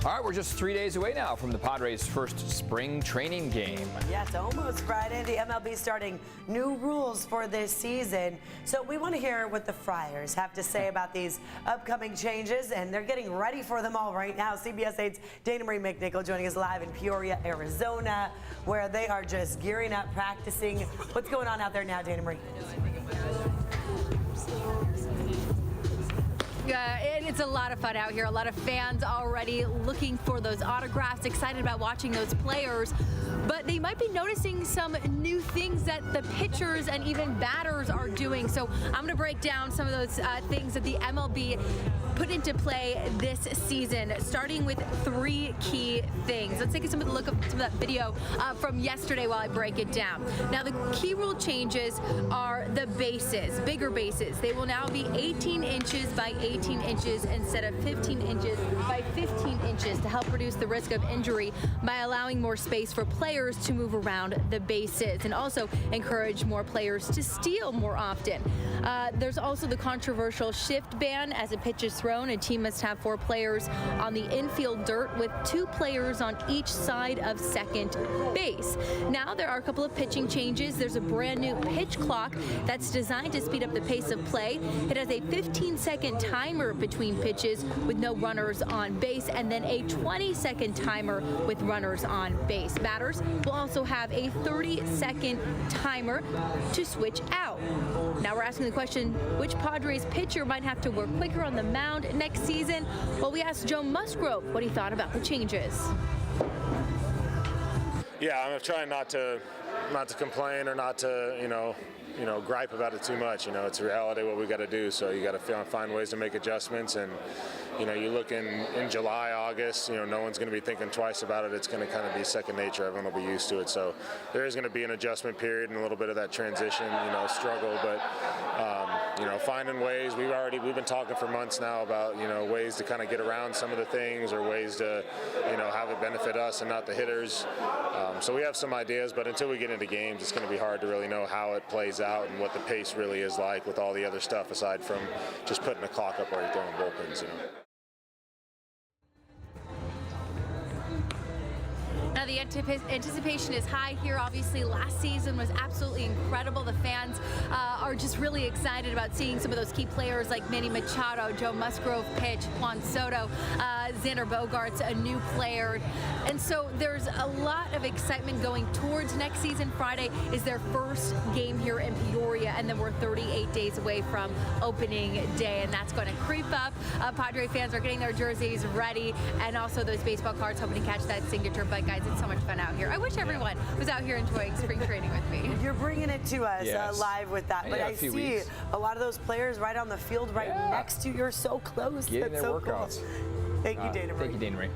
All right, we're just 3 days away now from the Padres' first spring training game. Yeah, it's almost Friday. The MLB starting new rules for this season. So we want to hear what the Friars have to say about these upcoming changes, and they're getting ready for them all right now. CBS 8's Dana Marie McNichol joining us live in Peoria, Arizona, where they are just gearing up, practicing. What's going on out there now, Dana Marie? It's a lot of fun out here. A lot of fans already looking for those autographs, excited about watching those players. But they might be noticing some new things that the pitchers and even batters are doing. So I'm going to break down some of those things that the MLB put into play this season, starting with 3 key things. Let's take a look at some of that video from yesterday while I break it down. Now, the key rule changes are the bases, bigger bases. They will now be 18 inches by 18 inches instead of 15 inches by 15 inches to help reduce the risk of injury by allowing more space for players to move around the bases, and also encourage more players to steal more often. There's also the controversial shift ban. As a pitch is thrown, a team must have 4 players on the infield dirt with 2 players on each side of second base. Now there are a couple of pitching changes. There's a brand new pitch clock that's designed to speed up the pace of play. It has a 15-second timer between pitches with no runners on base, and then a 20-second timer with runners on base. Batters will also have a 30-second timer to switch out. Now we're asking the question, which Padres pitcher might have to work quicker on the mound next season? Well, we asked Joe Musgrove what he thought about the changes. Yeah, I'm trying not to complain or not to, gripe about it too much. It's a reality what we got to do. So you got to find ways to make adjustments. And you look in July, August. No one's going to be thinking twice about it. It's going to kind of be second nature. Everyone will be used to it. So there is going to be an adjustment period and a little bit of that transition, struggle. But finding ways. We've been talking for months now about ways to kind of get around some of the things, or ways to have it benefit us and not the hitters. So we have some ideas, but until we get into games, it's going to be hard to really know how it plays out and what the pace really is like with all the other stuff aside from just putting the clock up while you're throwing bullpens. Now, the anticipation is high here. Obviously, last season was absolutely incredible. The fans are just really excited about seeing some of those key players like Manny Machado, Joe Musgrove pitch, Juan Soto, Xander Bogaerts, a new player. And so there's a lot of excitement going towards next season. Friday is their first game here in Peoria, and then we're 38 days away from opening day, and that's going to creep up. Padre fans are getting their jerseys ready, and also those baseball cards, hoping to catch that signature. But guys, it's so much fun out here. I wish everyone was out here enjoying spring training with me. You're bringing it to us live with that. But I see a lot of those players right on the field right next to you. You're so close. Getting That's their so workouts. cool. Thank you, Dana Marie. Thank you, Dana Marie.